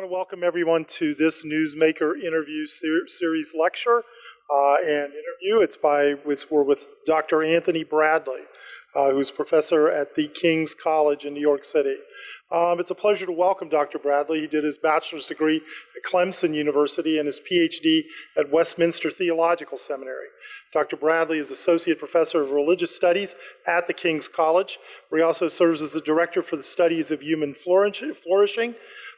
to welcome everyone to this Newsmaker interview series lecture and interview. We're with Dr. Anthony Bradley, who's professor at the King's College in New York City. It's a pleasure to welcome Dr. Bradley. He did his bachelor's degree at Clemson University and his PhD at Westminster Theological Seminary. Dr. Bradley is Associate Professor of Religious Studies at the King's College, where he also serves as the Director for the Studies of Human Flourishing,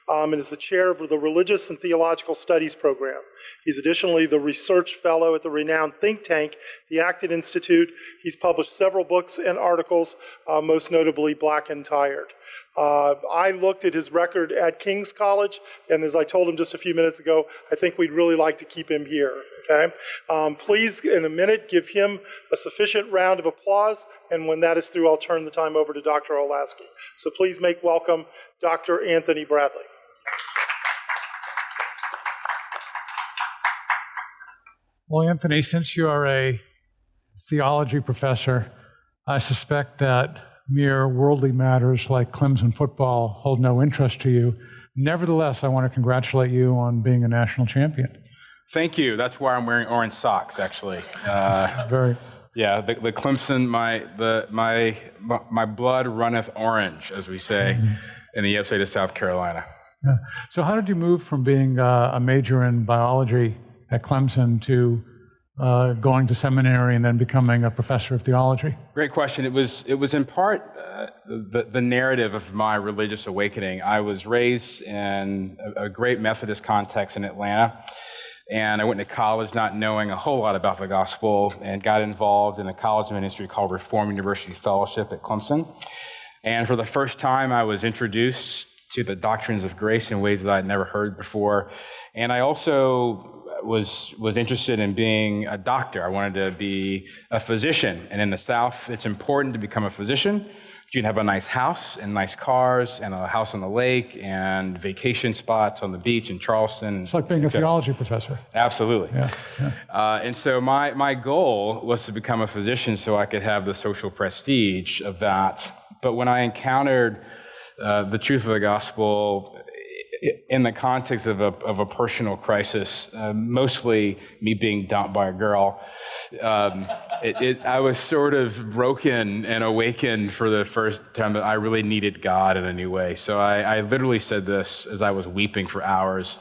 and is the chair of the Religious and Theological Studies program. He's additionally the research fellow at the renowned think tank, the Acton Institute. He's published several books and articles, most notably Black and Tired. I looked at his record at King's College, and as I told him just a few minutes ago, I think we'd really like to keep him here, okay? Please, in a minute, give him a sufficient round of applause, and when that is through, I'll turn the time over to Dr. Olaski. So please make welcome Dr. Anthony Bradley. Well, Anthony, since you are a theology professor, I suspect that mere worldly matters like Clemson football hold no interest to you. Nevertheless, I want to congratulate you on being a national champion. Thank you. That's why I'm wearing orange socks, actually. Yeah, the Clemson, my blood runneth orange, as we say in the upstate of South Carolina. Yeah. So how did you move from being a major in biology at Clemson to going to seminary and then becoming a professor of theology? Great question. It was in part the narrative of my religious awakening. I was raised in a great Methodist context in Atlanta, and I went to college not knowing a whole lot about the gospel and got involved in a college ministry called Reformed University Fellowship at Clemson. And for the first time, I was introduced to the doctrines of grace in ways that I'd never heard before. And I also was interested in being a doctor. I wanted to be a physician. And in the South, it's important to become a physician. You can have a nice house and nice cars and a house on the lake and vacation spots on the beach in Charleston. It's like being a theology professor. Absolutely. Yeah. And so my goal was to become a physician so I could have the social prestige of that. But when I encountered the truth of the gospel in the context of a personal crisis, mostly me being dumped by a girl, I was sort of broken and awakened for the first time that I really needed God in a new way. So I literally said this as I was weeping for hours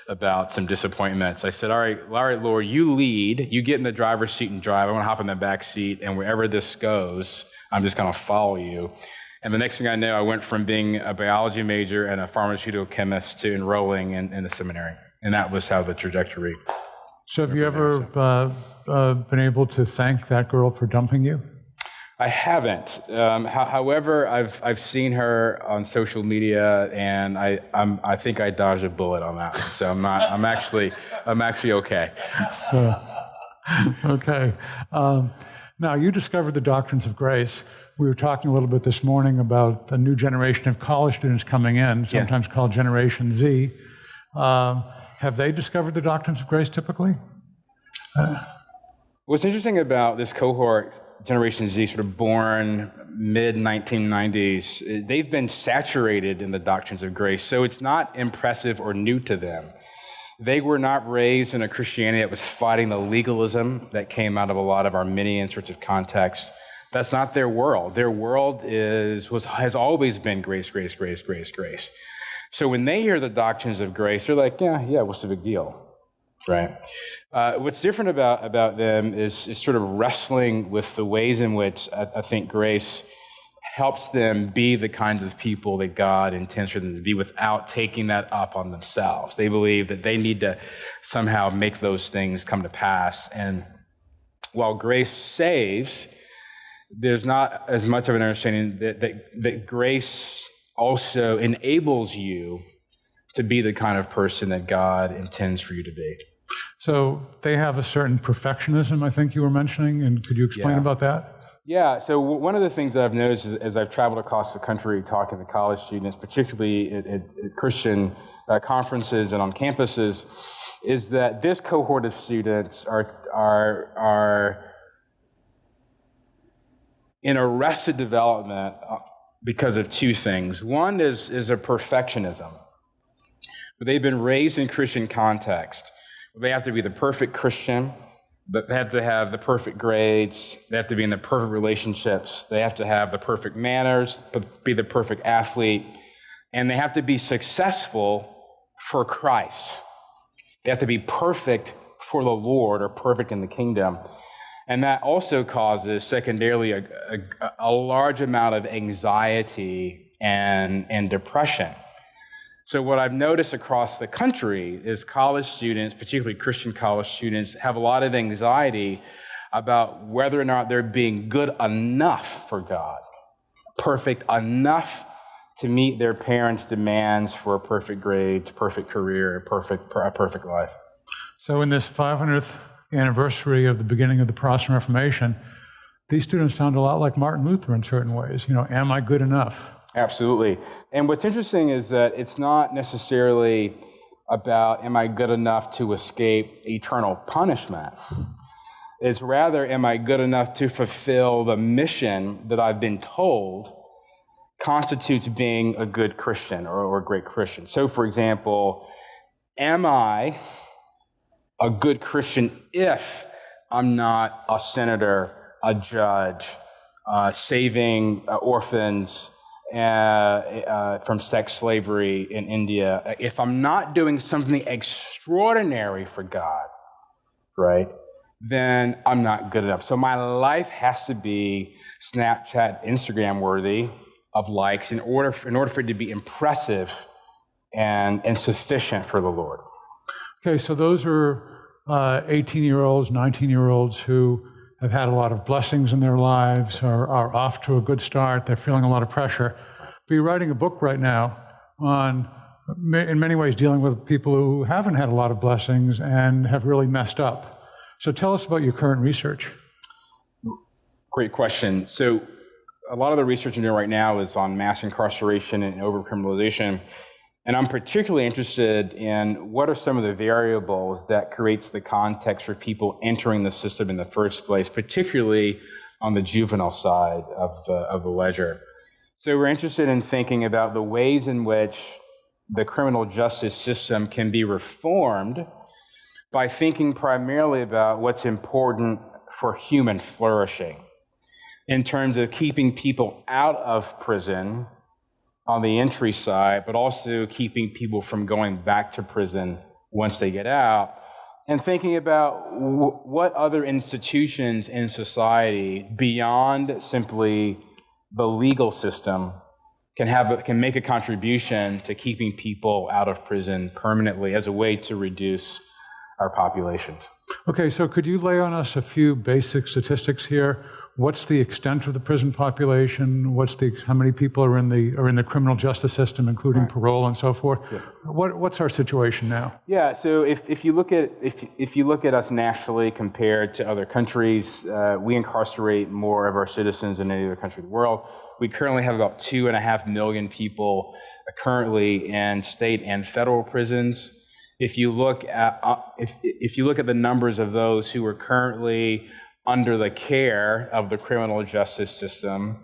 about some disappointments. I said, all right, Lord, you lead, you get in the driver's seat and drive. I want to hop in the back seat, and wherever this goes, I'm just going to follow you. And the next thing I know, I went from being a biology major and a pharmaceutical chemist to enrolling in the seminary. And that was how the trajectory. So have you ever been able to thank that girl for dumping you? I haven't. However, I've seen her on social media, and I think I dodged a bullet on that. So I'm actually okay. Okay. Now, you discovered the doctrines of grace. We were talking a little bit this morning about the new generation of college students coming in, sometimes called Generation Z. Have they discovered the doctrines of grace typically? What's interesting about this cohort, Generation Z, sort of born mid-1990s, they've been saturated in the doctrines of grace, so it's not impressive or new to them. They were not raised in a Christianity that was fighting the legalism that came out of a lot of Arminian sorts of contexts. That's not their world. Their world has always been grace, grace, grace, grace, grace. So when they hear the doctrines of grace, they're like, yeah, what's the big deal, right? What's different about them is sort of wrestling with the ways in which I think grace helps them be the kinds of people that God intends for them to be without taking that up on themselves. They believe that they need to somehow make those things come to pass. And while grace saves, there's not as much of an understanding that grace also enables you to be the kind of person that God intends for you to be. So they have a certain perfectionism, I think you were mentioning, and could you explain about that? Yeah, so one of the things that I've noticed as I've traveled across the country talking to college students, particularly at Christian conferences and on campuses, is that this cohort of students are in arrested development because of two things. One is a perfectionism. but they've been raised in Christian context. They have to be the perfect Christian, but they have to have the perfect grades, they have to be in the perfect relationships, they have to have the perfect manners, but be the perfect athlete, and they have to be successful for Christ. They have to be perfect for the Lord or perfect in the kingdom. And that also causes, secondarily, a large amount of anxiety and depression. So what I've noticed across the country is college students, particularly Christian college students, have a lot of anxiety about whether or not they're being good enough for God, perfect enough to meet their parents' demands for perfect grades, perfect career, a perfect life. So in this 500th anniversary of the beginning of the Protestant Reformation, these students sound a lot like Martin Luther in certain ways. Am I good enough? Absolutely. And what's interesting is that it's not necessarily about, am I good enough to escape eternal punishment? It's rather, am I good enough to fulfill the mission that I've been told constitutes being a good Christian or a great Christian? So, for example, am I a good Christian if I'm not a senator, a judge, saving orphans from sex slavery in India? If I'm not doing something extraordinary for God, right, then I'm not good enough. So my life has to be Snapchat, Instagram worthy of likes in order for it to be impressive and sufficient for the Lord. Okay, so those are 18-year-olds, 19-year-olds who have had a lot of blessings in their lives, are off to a good start, they're feeling a lot of pressure. But you're writing a book right now on, in many ways, dealing with people who haven't had a lot of blessings and have really messed up. So tell us about your current research. Great question. So a lot of the research I'm doing right now is on mass incarceration and overcriminalization. And I'm particularly interested in what are some of the variables that creates the context for people entering the system in the first place, particularly on the juvenile side of the ledger. So we're interested in thinking about the ways in which the criminal justice system can be reformed by thinking primarily about what's important for human flourishing in terms of keeping people out of prison on the entry side, but also keeping people from going back to prison once they get out, and thinking about what other institutions in society beyond simply the legal system can make a contribution to keeping people out of prison permanently as a way to reduce our populations. Okay, so could you lay on us a few basic statistics here? What's the extent of the prison population? How many people are in the criminal justice system, including parole and so forth? Yeah. What's our situation now? Yeah. So if you look at us nationally compared to other countries, we incarcerate more of our citizens than any other country in the world. We currently have about 2.5 million people currently in state and federal prisons. If you look at the numbers of those who are currently under the care of the criminal justice system,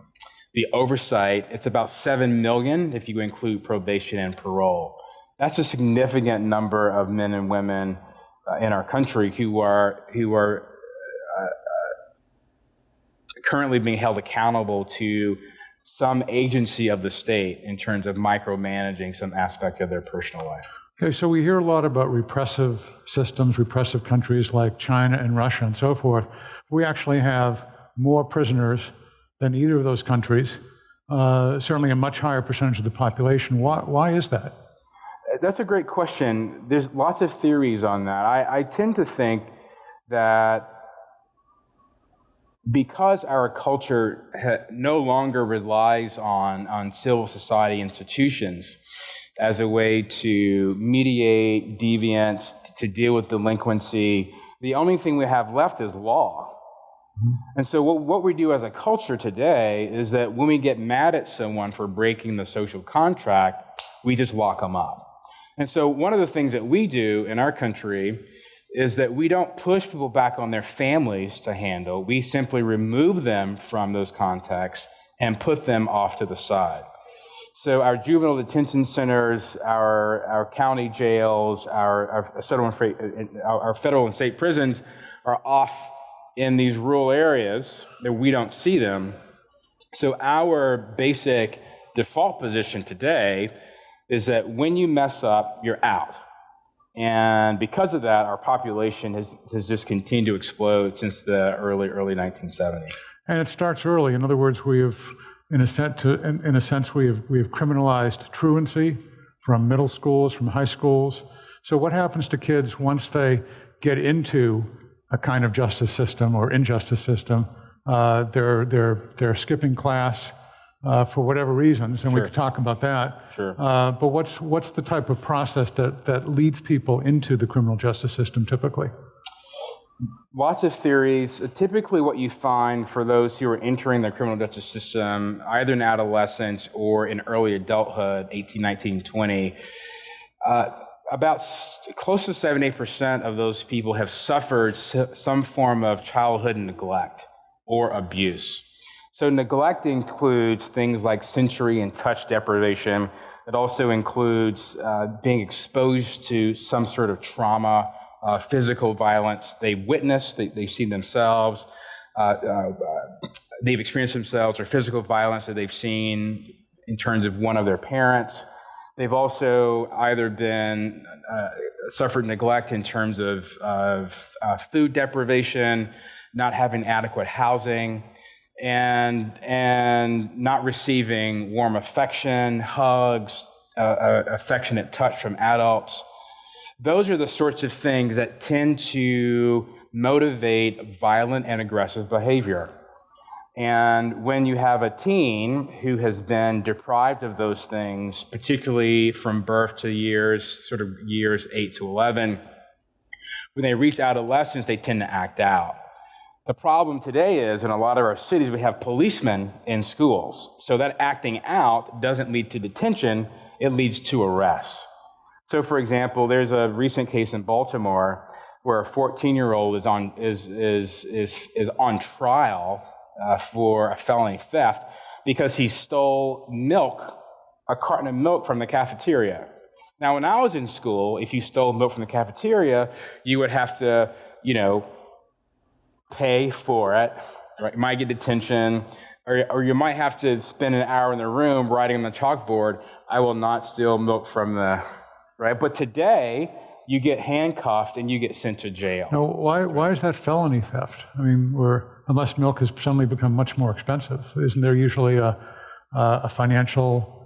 the oversight, it's about 7 million if you include probation and parole. That's a significant number of men and women in our country who are currently being held accountable to some agency of the state in terms of micromanaging some aspect of their personal life. Okay, so we hear a lot about repressive systems, repressive countries like China and Russia and so forth. We actually have more prisoners than either of those countries, certainly a much higher percentage of the population. Why is that? That's a great question. There's lots of theories on that. I tend to think that because our culture no longer relies on civil society institutions as a way to mediate deviance, to deal with delinquency, the only thing we have left is law. And so what we do as a culture today is that when we get mad at someone for breaking the social contract, we just lock them up. And so one of the things that we do in our country is that we don't push people back on their families to handle. We simply remove them from those contexts and put them off to the side. So our juvenile detention centers, our county jails, our federal and state prisons are off in these rural areas that we don't see them. So our basic default position today is that when you mess up, you're out. And because of that, our population has just continued to explode since the early 1970s. And it starts early. In other words, we have, in a sense, we have criminalized truancy from middle schools, from high schools. So what happens to kids once they get into a kind of justice system or injustice system? They're skipping class for whatever reasons, and we could talk about that. Sure. But what's the type of process that leads people into the criminal justice system typically? Lots of theories. Typically what you find for those who are entering the criminal justice system, either in adolescence or in early adulthood, 18, 19, 20, about close to 70% of those people have suffered some form of childhood neglect or abuse. So neglect includes things like sensory and touch deprivation. It also includes being exposed to some sort of trauma, physical violence. They've witnessed, they've seen themselves, they've experienced themselves, or physical violence that they've seen in terms of one of their parents. They've also either been suffered neglect in terms of food deprivation, not having adequate housing, and not receiving warm affection, hugs, affectionate touch from adults. Those are the sorts of things that tend to motivate violent and aggressive behavior. And when you have a teen who has been deprived of those things, particularly from birth to years 8 to 11, when they reach adolescence, they tend to act out. The problem today is, in a lot of our cities, we have policemen in schools. So that acting out doesn't lead to detention, it leads to arrests. So for example, there's a recent case in Baltimore where a 14-year-old is on trial for a felony theft because he stole a carton of milk from the cafeteria. Now, when I was in school, if you stole milk from the cafeteria, you would have to, pay for it, right? You might get detention, or you might have to spend an hour in the room writing on the chalkboard, I will not steal milk from the, right? But today, you get handcuffed and you get sent to jail. Now, why is that felony theft? I mean, unless milk has suddenly become much more expensive, isn't there usually a financial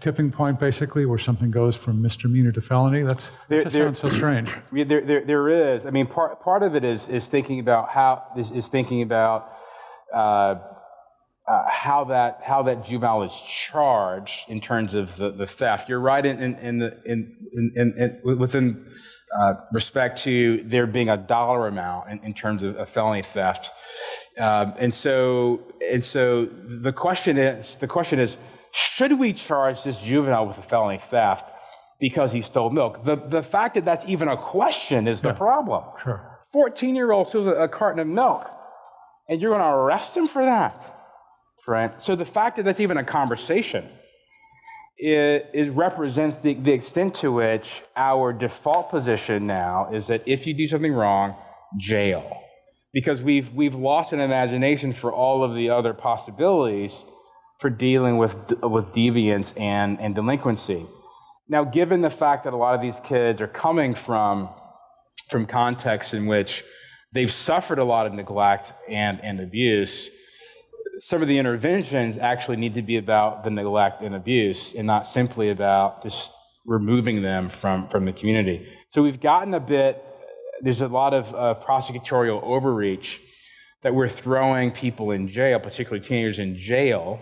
tipping point, basically, where something goes from misdemeanor to felony? That sounds so strange. There is. I mean, part of it is thinking about how that juvenile is charged in terms of the theft. You're right within respect to there being a dollar amount in terms of a felony theft, and so the question is, should we charge this juvenile with a felony theft because he stole milk? The fact that that's even a question is the problem. Sure. 14-year-old steals a carton of milk, and you're going to arrest him for that, right? So the fact that that's even a conversation it represents the extent to which our default position now is that if you do something wrong, jail. Because we've lost an imagination for all of the other possibilities for dealing with deviance and delinquency. Now, given the fact that a lot of these kids are coming from contexts in which they've suffered a lot of neglect and abuse, some of the interventions actually need to be about the neglect and abuse and not simply about just removing them from the community. So we've gotten there's a lot of prosecutorial overreach that we're throwing people in jail, particularly teenagers in jail,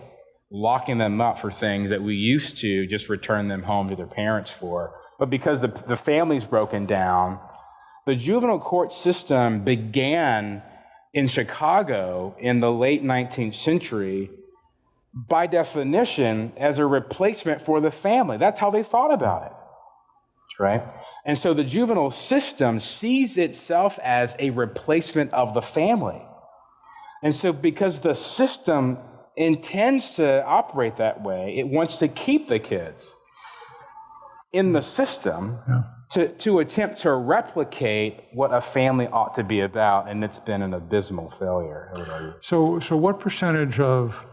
locking them up for things that we used to just return them home to their parents for. But because the family's broken down, the juvenile court system began in Chicago in the late 19th century, by definition, as a replacement for the family. That's how they thought about it, right? And so the juvenile system sees itself as a replacement of the family. And so because the system intends to operate that way. It wants to keep the kids in the system to attempt to replicate what a family ought to be about, and it's been an abysmal failure, I would argue. So what percentage of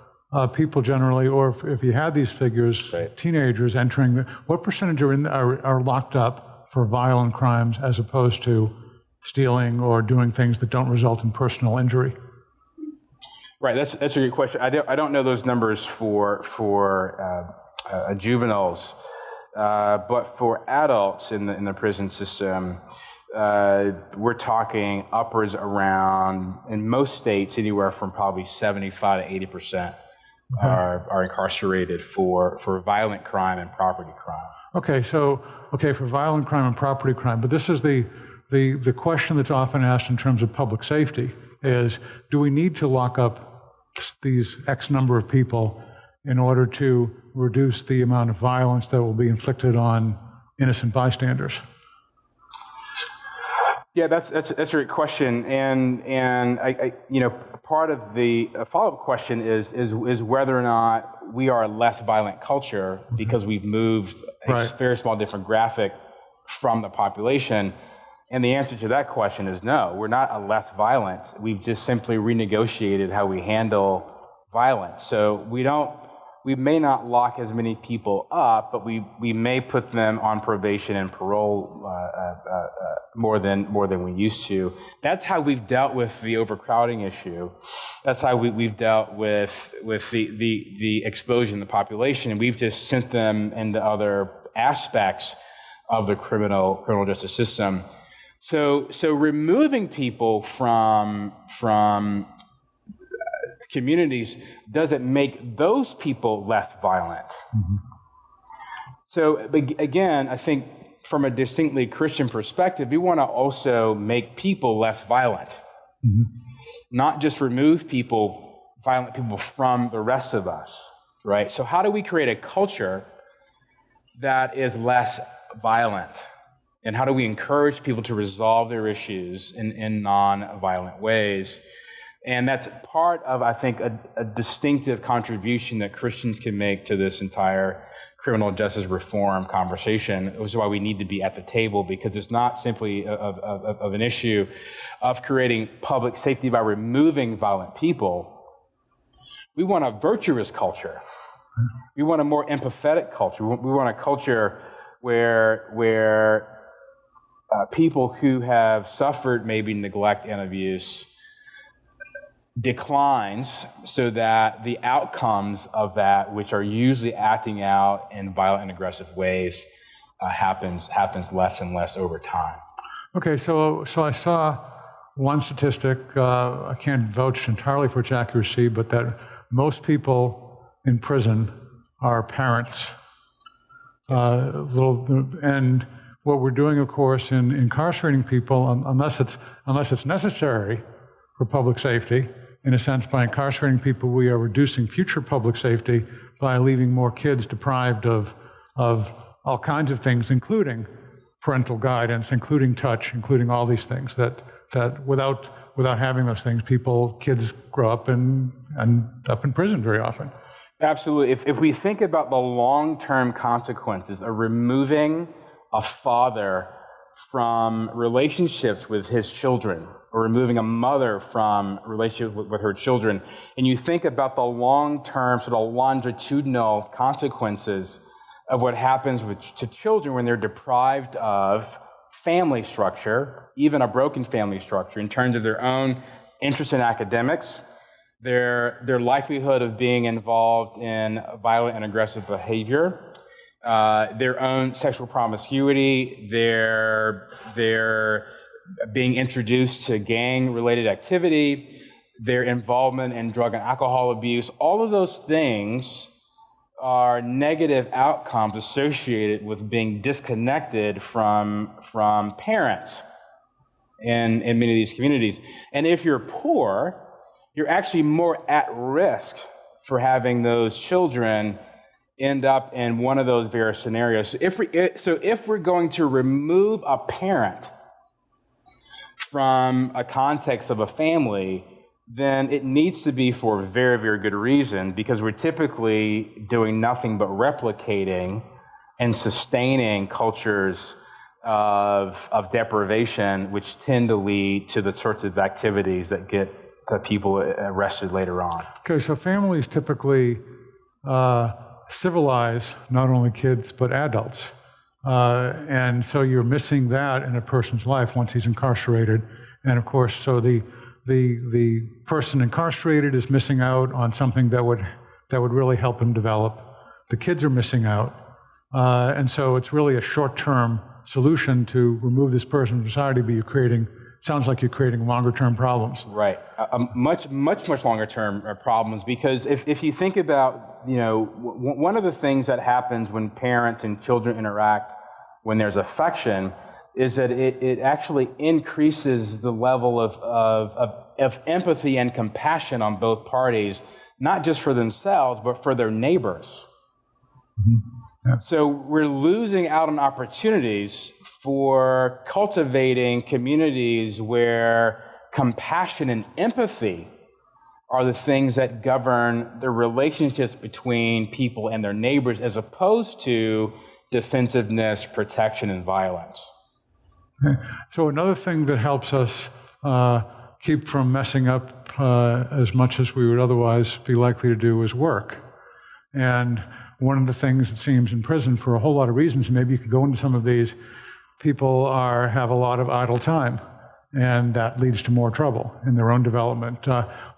people generally, or if you had these figures, teenagers entering, what percentage are locked up for violent crimes as opposed to stealing or doing things that don't result in personal injury? Right, that's a good question. I don't know those numbers for juveniles, but for adults in the prison system, we're talking upwards around, in most states, anywhere from probably 75 to 80% are incarcerated for violent crime and property crime. Okay, for violent crime and property crime, but this is the question that's often asked in terms of public safety is, do we need to lock up these X number of people in order to reduce the amount of violence that will be inflicted on innocent bystanders? Yeah, that's a great question, and I part of the follow-up question is whether or not we are a less violent culture because we've moved a very small demographic from the population. And the answer to that question is no, we're not a less violent. We've just simply renegotiated how we handle violence. So we may not lock as many people up, but we may put them on probation and parole more than we used to. That's how we've dealt with the overcrowding issue. That's how we've dealt with the explosion in the population. And we've just sent them into other aspects of the criminal justice system. So removing people from communities doesn't make those people less violent. Mm-hmm. So again, I think from a distinctly Christian perspective, we want to also make people less violent, mm-hmm. not just remove violent people from the rest of us, right? So how do we create a culture that is less violent? And how do we encourage people to resolve their issues in non-violent ways? And that's part of, I think, a distinctive contribution that Christians can make to this entire criminal justice reform conversation, which is why we need to be at the table, because it's not simply of an issue of creating public safety by removing violent people. We want a virtuous culture. We want a more empathetic culture. We want a culture where people who have suffered maybe neglect and abuse declines, so that the outcomes of that, which are usually acting out in violent and aggressive ways, happens less and less over time. Okay, so I saw one statistic, I can't vouch entirely for its accuracy, but that most people in prison are parents. And what we're doing, of course, in incarcerating people, unless it's necessary for public safety, in a sense, by incarcerating people, we are reducing future public safety by leaving more kids deprived of all kinds of things, including parental guidance, including touch, including all these things that without having those things, kids grow up and end up in prison very often. Absolutely. If we think about the long-term consequences of removing a father from relationships with his children, or removing a mother from relationship with her children, and you think about the long-term sort of longitudinal consequences of what happens to children when they're deprived of family structure, even a broken family structure, in terms of their own interest in academics, their likelihood of being involved in violent and aggressive behavior, their own sexual promiscuity, their being introduced to gang-related activity, their involvement in drug and alcohol abuse. All of those things are negative outcomes associated with being disconnected from parents in many of these communities. And if you're poor, you're actually more at risk for having those children end up in one of those various scenarios. So if we're going to remove a parent from a context of a family, then it needs to be for a very, very good reason, because we're typically doing nothing but replicating and sustaining cultures of deprivation, which tend to lead to the sorts of activities that get people arrested later on. Okay, so families typically civilize not only kids, but adults. And so you're missing that in a person's life once he's incarcerated. And of course, so the person incarcerated is missing out on something that would really help him develop. The kids are missing out. And so it's really a short-term solution to remove this person from society, but sounds like you're creating longer-term problems. Right, much longer-term problems, because if you think about, one of the things that happens when parents and children interact when there's affection is that it actually increases the level of empathy and compassion on both parties, not just for themselves, but for their neighbors. Mm-hmm. Yeah. So we're losing out on opportunities for cultivating communities where compassion and empathy are the things that govern the relationships between people and their neighbors, as opposed to defensiveness, protection, and violence. Okay. So another thing that helps us keep from messing up as much as we would otherwise be likely to do is work. And one of the things, it seems, in prison, for a whole lot of reasons, and maybe you could go into some of these, people have a lot of idle time, and that leads to more trouble in their own development.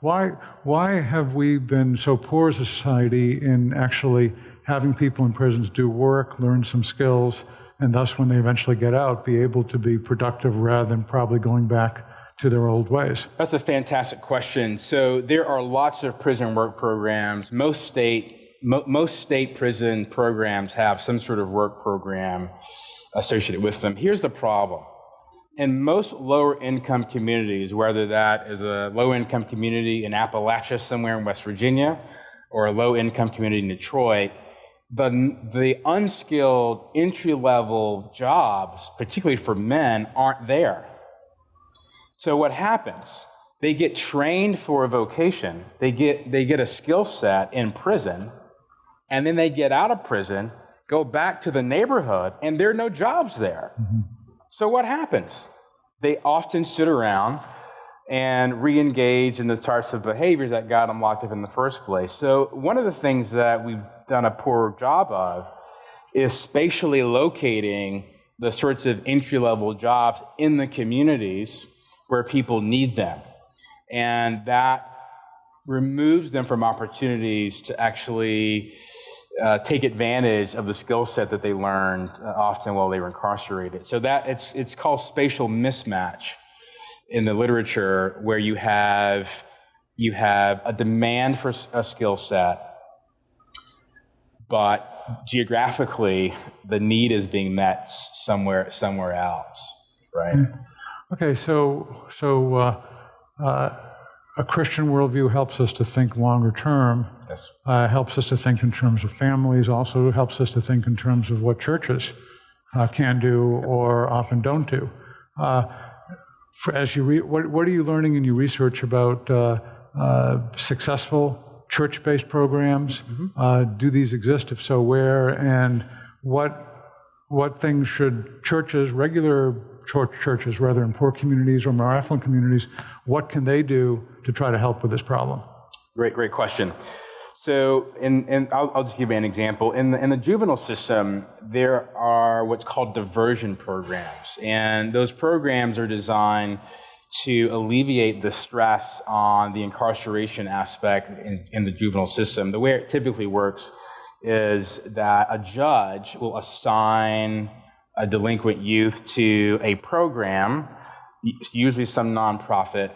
Why have we been so poor as a society in actually having people in prisons do work, learn some skills, and thus when they eventually get out, be able to be productive rather than probably going back to their old ways? That's a fantastic question. So there are lots of prison work programs. Most state prison programs have some sort of work program associated with them. Here's the problem. In most lower income communities, whether that is a low income community in Appalachia somewhere in West Virginia, or a low income community in Detroit, the unskilled entry-level jobs, particularly for men, aren't there. So what happens? They get trained for a vocation, they get a skill set in prison, and then they get out of prison, go back to the neighborhood, and there are no jobs there. Mm-hmm. So what happens? They often sit around and re-engage in the types of behaviors that got them locked up in the first place. So one of the things that we've done a poor job of is spatially locating the sorts of entry-level jobs in the communities where people need them. And that removes them from opportunities to actually take advantage of the skill set that they learned often while they were incarcerated. So that it's called spatial mismatch in the literature, where you have a demand for a skill set, but geographically the need is being met somewhere else, right? Okay, so a Christian worldview helps us to think longer term. Yes. Helps us to think in terms of families, also helps us to think in terms of what churches can do or often don't do. As you what are you learning in your research about successful church-based programs? Mm-hmm. Do these exist? If so, where? And what things should churches, regular churches, rather in poor communities or more affluent communities, what can they do to try to help with this problem? Great question. So, I'll just give you an example. In the juvenile system, there are what's called diversion programs, and those programs are designed to alleviate the stress on the incarceration aspect in the juvenile system. The way it typically works is that a judge will assign a delinquent youth to a program, usually some nonprofit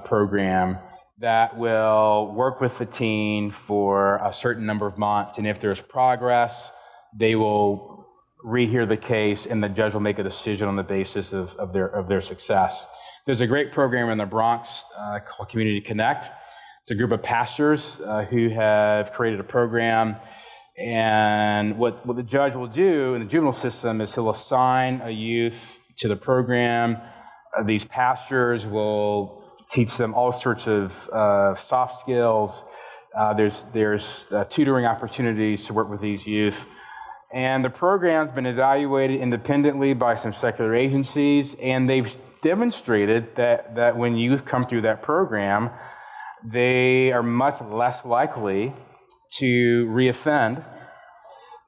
program, that will work with the teen for a certain number of months, and if there's progress, they will rehear the case, and the judge will make a decision on the basis of their success. There's a great program in the Bronx called Community Connect. It's a group of pastors who have created a program, and what the judge will do in the juvenile system is he'll assign a youth to the program. These pastors will teach them all sorts of soft skills. There's tutoring opportunities to work with these youth. And the program's been evaluated independently by some secular agencies, and they've demonstrated that when youth come through that program, they are much less likely to reoffend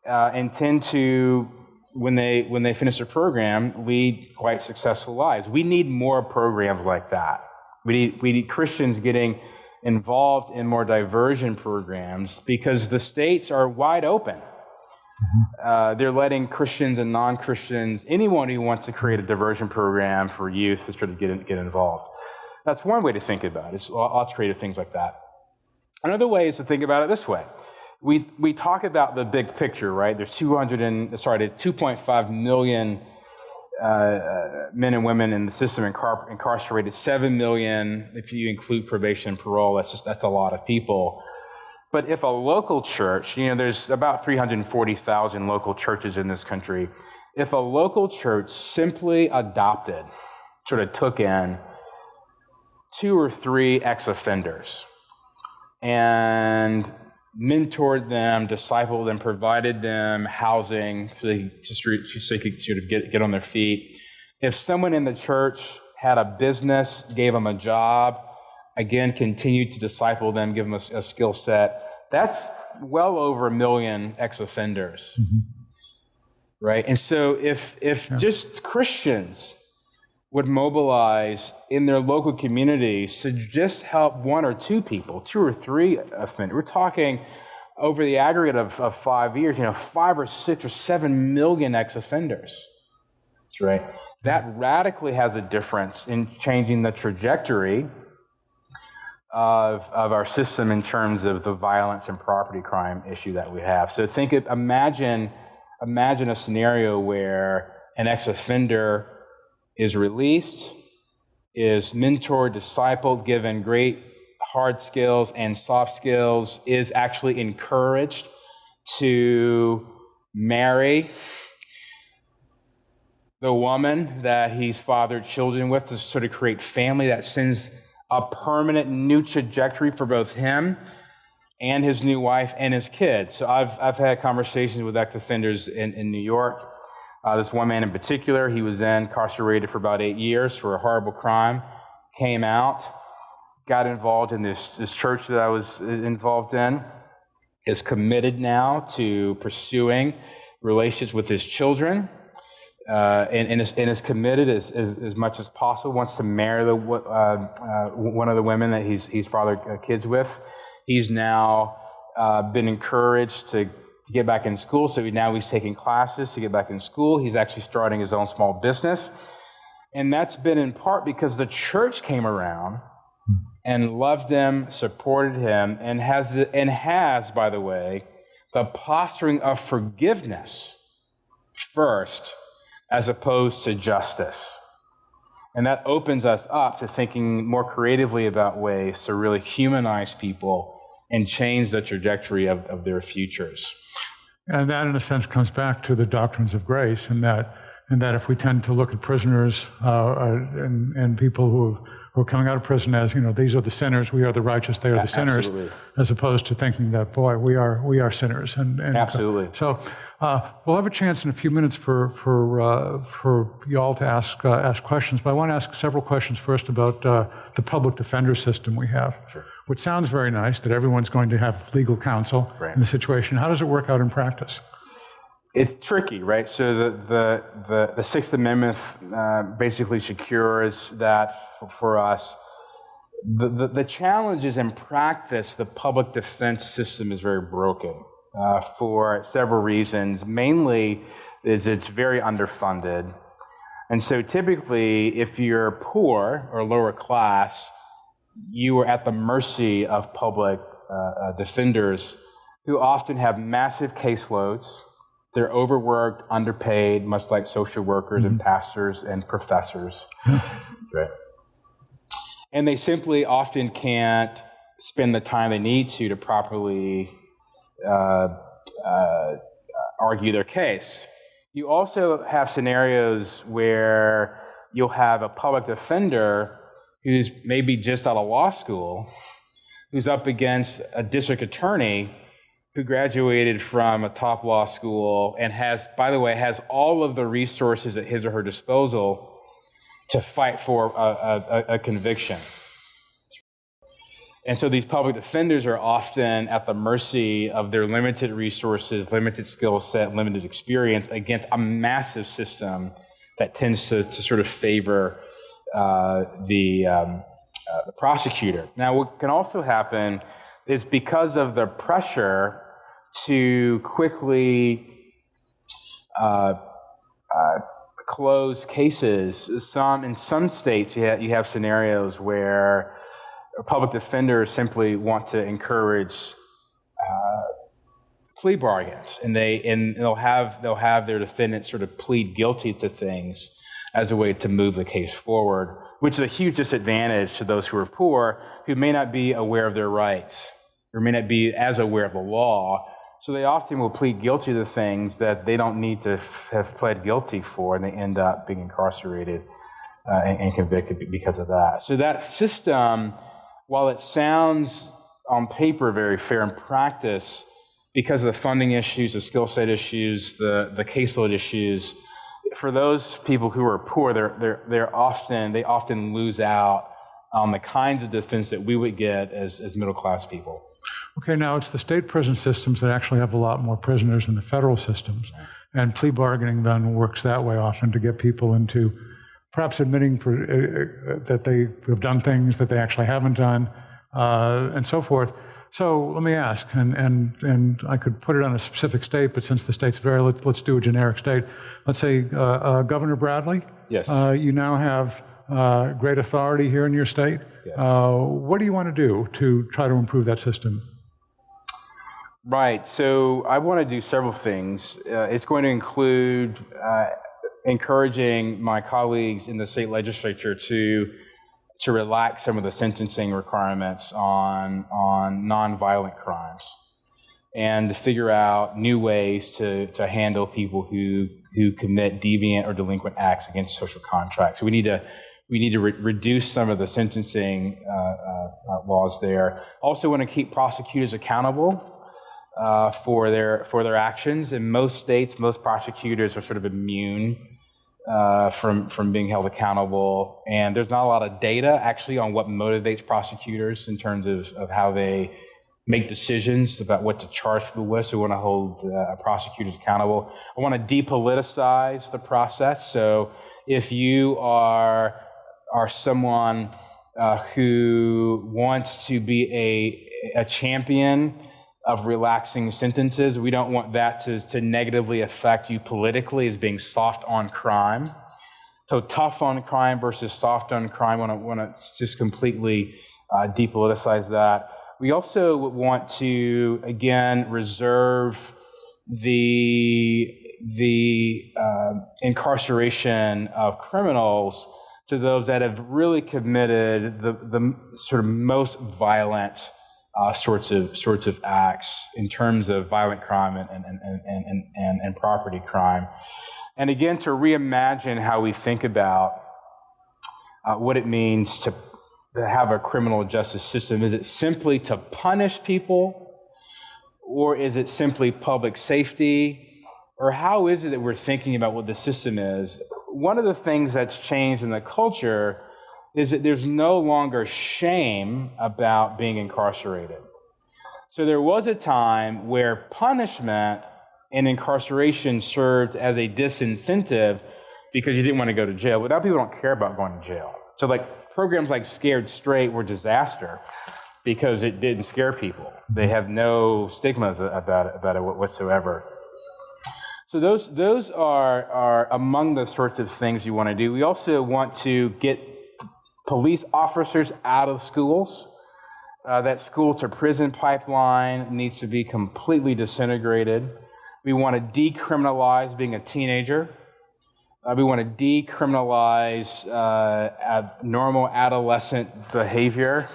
and tend to, when they finish their program, lead quite successful lives. We need more programs like that. We need Christians getting involved in more diversion programs because the states are wide open. They're letting Christians and non-Christians, anyone who wants to create a diversion program for youth, to try to get involved. That's one way to think about it. It's lots of creative things like that. Another way is to think about it this way. We talk about the big picture, right? There's 2.5 million men and women in the system incarcerated, 7 million if you include probation and parole. That's a lot of people. But if a local church, there's about 340,000 local churches in this country. If a local church simply adopted, sort of took in 2 or 3 ex-offenders and mentored them, discipled them, provided them housing so they could sort of get on their feet. If someone in the church had a business, gave them a job, again, continued to disciple them, give them a skill set, that's well over 1 million ex-offenders, right? And so if just Christians would mobilize in their local communities to just help 1 or 2 people, 2 or 3 offenders. We're talking over the aggregate of 5 years, 5 or 6 or 7 million ex-offenders. That's right. That radically has a difference in changing the trajectory of our system in terms of the violence and property crime issue that we have. So imagine a scenario where an ex-offender is released, is mentored, discipled, given great hard skills and soft skills, is actually encouraged to marry the woman that he's fathered children with, to sort of create family that sends a permanent new trajectory for both him and his new wife and his kids. So I've had conversations with ex-offenders in New York. This one man in particular, he was then incarcerated for about 8 years for a horrible crime, came out, got involved in this church that I was involved in, is committed now to pursuing relationships with his children, and is committed as much as possible, wants to marry one of the women that he's fathered kids with. He's now been encouraged to get back in school, so he's taking classes to get back in school. He's actually starting his own small business. And that's been in part because the church came around and loved him, supported him, and has, by the way, the posturing of forgiveness first, as opposed to justice. And that opens us up to thinking more creatively about ways to really humanize people and change the trajectory of their futures. And that, in a sense, comes back to the doctrines of grace, and that if we tend to look at prisoners and people who are coming out of prison as, these are the sinners, we are the righteous, they are the sinners, absolutely. As opposed to thinking that, boy, we are sinners. And absolutely. So we'll have a chance in a few minutes for y'all to ask questions, but I want to ask several questions first about the public defender system we have. Sure. Which sounds very nice, that everyone's going to have legal counsel in the situation. How does it work out in practice? It's tricky, right? So the Sixth Amendment basically secures that for us. The challenge is, in practice, the public defense system is very broken for several reasons. Mainly is it's very underfunded. And so typically, if you're poor or lower class, you are at the mercy of public defenders who often have massive caseloads. They're overworked, underpaid, much like social workers and pastors and professors. Right. And they simply often can't spend the time they need to properly argue their case. You also have scenarios where you'll have a public defender who's maybe just out of law school, who's up against a district attorney who graduated from a top law school and has all of the resources at his or her disposal to fight for a conviction. And so these public defenders are often at the mercy of their limited resources, limited skill set, limited experience against a massive system that tends to sort of favor the prosecutor. Now, what can also happen is because of the pressure to quickly close cases, in some states you have scenarios where public defenders simply want to encourage plea bargains, and they'll have their defendants sort of plead guilty to things as a way to move the case forward, which is a huge disadvantage to those who are poor, who may not be aware of their rights or may not be as aware of the law. So they often will plead guilty to things that they don't need to have pled guilty for, and they end up being incarcerated and convicted because of that. So that system, while it sounds on paper very fair in practice, because of the funding issues, the skill set issues, the caseload issues, for those people who are poor, they often lose out on the kinds of defense that we would get as middle class people. Okay, now it's the state prison systems that actually have a lot more prisoners than the federal systems. And plea bargaining then works that way often to get people into perhaps admitting that they have done things that they actually haven't done, and so forth. So let me ask, and I could put it on a specific state, but since the states vary, let's do a generic state. Let's say Governor Bradley. Yes. You now have great authority here in your state. Yes. What do you want to do to try to improve that system? Right. So I want to do several things. It's going to include encouraging my colleagues in the state legislature to relax some of the sentencing requirements on nonviolent crimes, and to figure out new ways to handle people who commit deviant or delinquent acts against social contracts. So we need to reduce some of the sentencing laws there. Also want to keep prosecutors accountable for their actions. In most states, most prosecutors are sort of immune from being held accountable, and there's not a lot of data actually on what motivates prosecutors in terms of how they make decisions about what to charge people with. So we want to hold prosecutors accountable. I want to depoliticize the process. So if you are someone who wants to be a champion of relaxing sentences, we don't want that to negatively affect you politically as being soft on crime. So tough on crime versus soft on crime, want to just completely depoliticize that. We also want to, again, reserve the incarceration of criminals to those that have really committed the sort of most violent sorts of acts in terms of violent crime and property crime. And again, to reimagine how we think about what it means to have a criminal justice system. Is it simply to punish people, or is it simply public safety? Or how is it that we're thinking about what the system is? One of the things that's changed in the culture is that there's no longer shame about being incarcerated. So there was a time where punishment and incarceration served as a disincentive because you didn't want to go to jail. But now people don't care about going to jail. So programs like Scared Straight were disaster because it didn't scare people. They have no stigmas about it whatsoever. So those are among the sorts of things you want to do. We also want to get police officers out of schools. That school to prison pipeline needs to be completely disintegrated. We want to decriminalize being a teenager. We want to decriminalize normal adolescent behavior,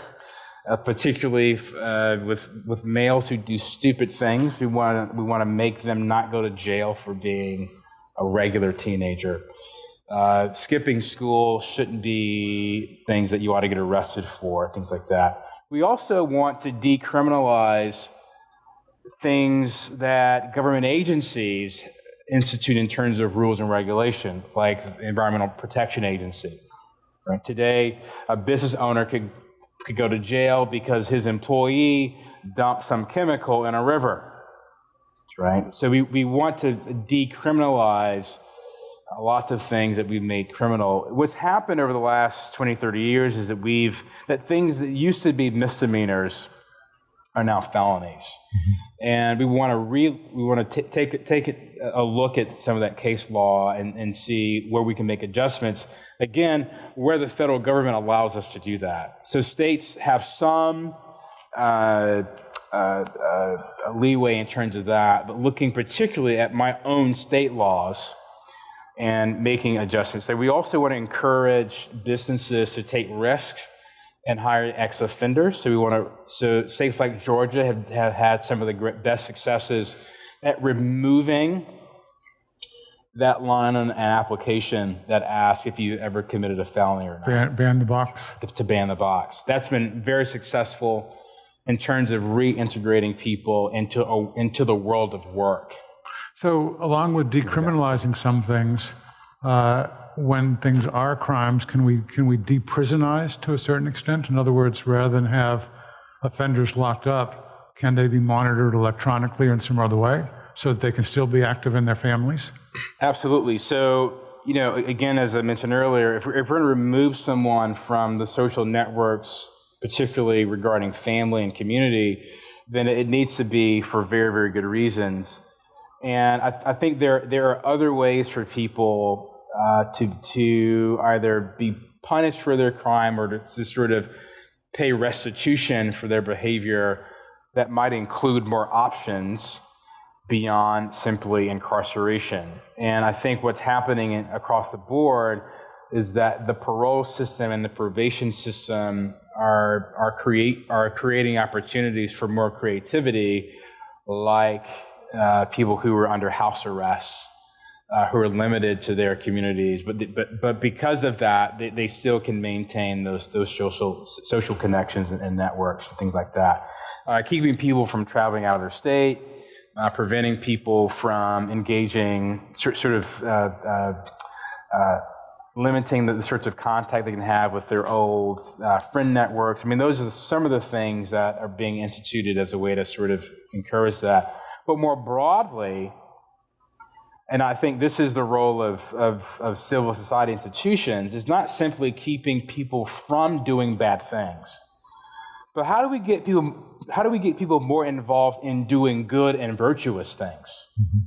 particularly with males who do stupid things. We want to make them not go to jail for being a regular teenager. Skipping school shouldn't be things that you ought to get arrested for, things like that. We also want to decriminalize things that government agencies institute in terms of rules and regulation, like the Environmental Protection Agency. Right? Today, a business owner could go to jail because his employee dumped some chemical in a river. Right? So we want to decriminalize lots of things that we've made criminal. What's happened over the last 20, 30 years is that things that used to be misdemeanors are now felonies. And we want to take a look at some of that case law and see where we can make adjustments. Again, where the federal government allows us to do that. So states have some leeway in terms of that, but looking particularly at my own state laws and making adjustments there. We also want to encourage businesses to take risks and hire ex-offenders. So states like Georgia have had some of the best successes at removing that line on an application that asks if you ever committed a felony or not. Ban the box? To ban the box. That's been very successful in terms of reintegrating people into the world of work. So along with decriminalizing some things, when things are crimes, can we deprisionize to a certain extent? In other words, rather than have offenders locked up, can they be monitored electronically or in some other way so that they can still be active in their families? Absolutely. So, again, as I mentioned earlier, if we're going to remove someone from the social networks, particularly regarding family and community, then it needs to be for very, very good reasons. And I think there are other ways for people to either be punished for their crime or to sort of pay restitution for their behavior that might include more options beyond simply incarceration. And I think what's happening across the board is that the parole system and the probation system are creating opportunities for more creativity, like people who are under house arrest, who are limited to their communities, but because of that, they still can maintain those social connections and networks and things like that. Keeping people from traveling out of their state, preventing people from engaging, limiting the sorts of contact they can have with their old friend networks. I mean, those are some of the things that are being instituted as a way to sort of encourage that. But more broadly, and I think this is the role of civil society institutions, is not simply keeping people from doing bad things, but how do we get people more involved in doing good and virtuous things? Mm-hmm.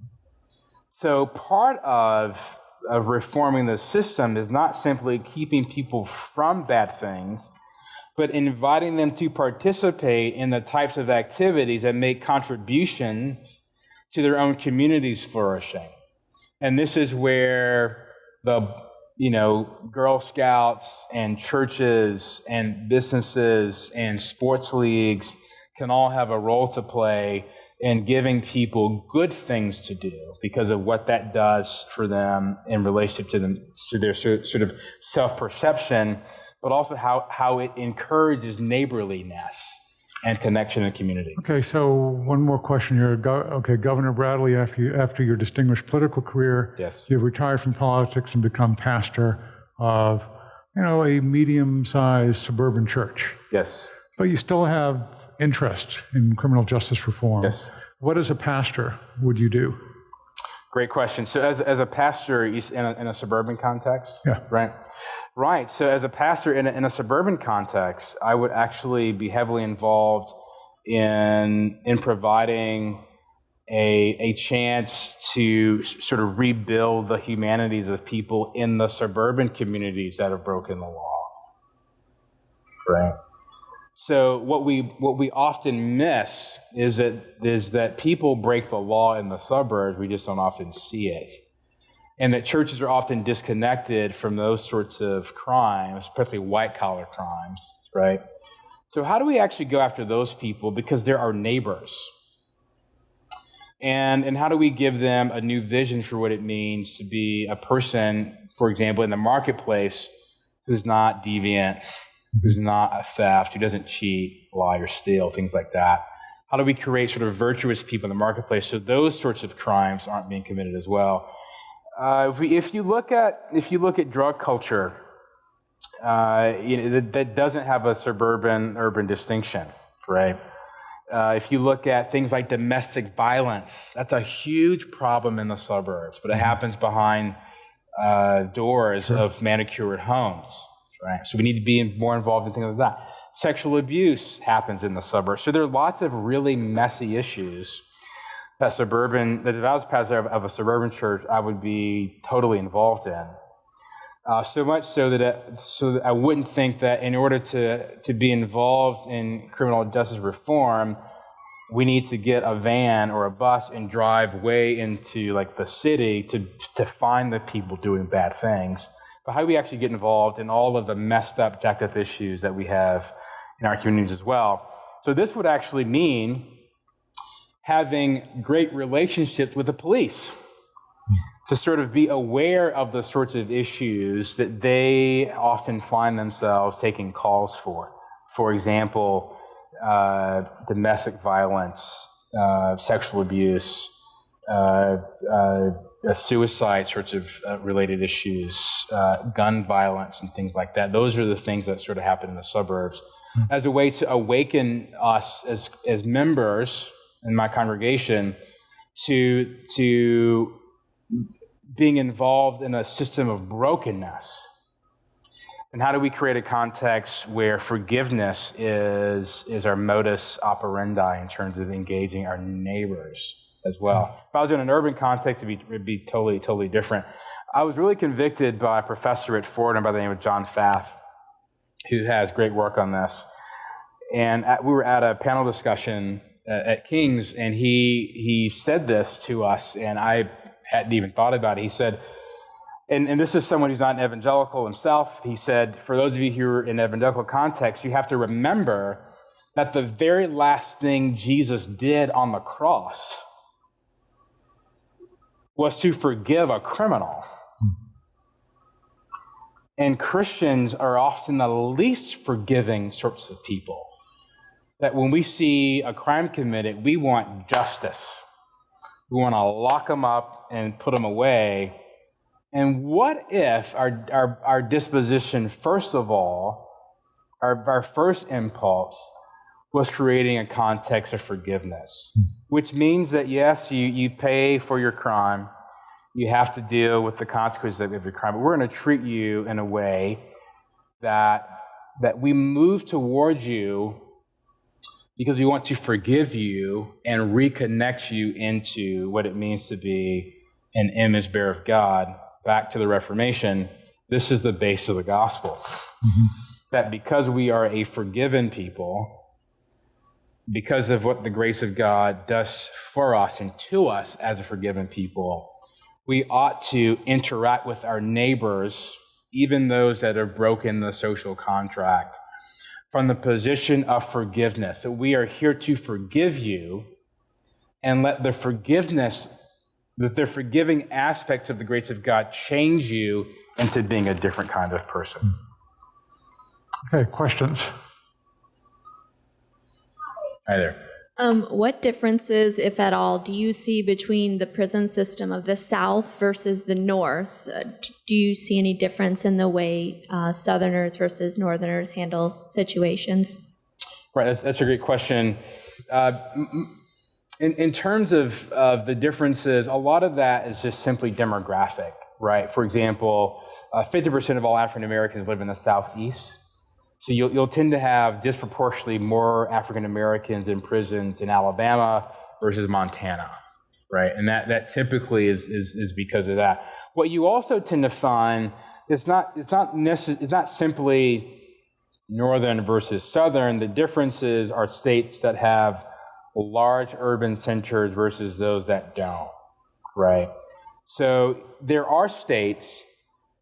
So part of reforming the system is not simply keeping people from bad things, but inviting them to participate in the types of activities that make contributions to their own community's flourishing. And this is where the, Girl Scouts and churches and businesses and sports leagues can all have a role to play in giving people good things to do because of what that does for them in relationship to their sort of self-perception, but also how it encourages neighborliness and connection and community. Okay, so one more question here. Governor Bradley, after your distinguished political career, yes, you've retired from politics and become pastor of, a medium-sized suburban church. Yes. But you still have interest in criminal justice reform. Yes. What as a pastor would you do? Great question. So as a pastor in a suburban context, yeah, right. So as a pastor in a suburban context, I would actually be heavily involved in providing a chance to sort of rebuild the humanities of people in the suburban communities that have broken the law. Right. So what we often miss is that people break the law in the suburbs. We just don't often see it, and that churches are often disconnected from those sorts of crimes, especially white-collar crimes, right? So how do we actually go after those people because they're our neighbors? And how do we give them a new vision for what it means to be a person for example, in the marketplace, who's not deviant, who's not a theft, who doesn't cheat, lie, or steal, things like that? How do we create sort of virtuous people in the marketplace so those sorts of crimes aren't being committed as well? If you look at drug culture, that doesn't have a suburban-urban distinction, right? If you look at things like domestic violence, that's a huge problem in the suburbs, but it happens behind doors of manicured homes, right? So we need to be more involved in things like that. Sexual abuse happens in the suburbs. So there are lots of really messy issues that if I was pastor of a suburban church, I would be totally involved in. So much so that I wouldn't think that in order to be involved in criminal justice reform, we need to get a van or a bus and drive way into like the city to find the people doing bad things. But how do we actually get involved in all of the messed up, jacked up issues that we have in our communities as well? So this would actually mean having great relationships with the police, to sort of be aware of the sorts of issues that they often find themselves taking calls for. For example, domestic violence, sexual abuse, suicide sorts of related issues, gun violence and things like that. Those are the things that sort of happen in the suburbs as a way to awaken us as members in my congregation to being involved in a system of brokenness. And how do we create a context where forgiveness is our modus operandi in terms of engaging our neighbors as well? If I was in an urban context, it'd be totally, totally different. I was really convicted by a professor at Fordham by the name of John Pfaff, who has great work on this. And we were at a panel discussion at King's, and he said this to us, and I hadn't even thought about it. He said, and this is someone who's not an evangelical himself, he said, for those of you who are in evangelical context, you have to remember that the very last thing Jesus did on the cross was to forgive a criminal. And Christians are often the least forgiving sorts of people. That when we see a crime committed, we want justice. We want to lock them up and put them away. And what if our disposition, first of all, our first impulse was creating a context of forgiveness, which means that, yes, you pay for your crime. You have to deal with the consequences of your crime. But we're going to treat you in a way that we move towards you because we want to forgive you and reconnect you into what it means to be an image bearer of God. Back to the Reformation, this is the base of the gospel. Mm-hmm. That because we are a forgiven people, because of what the grace of God does for us and to us as a forgiven people, we ought to interact with our neighbors, even those that have broken the social contract, from the position of forgiveness. That we are here to forgive you and let the forgiving aspects of the grace of God change you into being a different kind of person. Okay, questions? Hi there. What differences, if at all, do you see between the prison system of the South versus the North? Do you see any difference in the way Southerners versus Northerners handle situations? Right, that's a great question. In terms of the differences, a lot of that is just simply demographic, right? For example, 50% of all African Americans live in the Southeast. So you'll tend to have disproportionately more African Americans in prisons in Alabama versus Montana, right? And that typically is because of that. What you also tend to find is it's not simply Northern versus Southern. The differences are states that have large urban centers versus those that don't, right? So there are states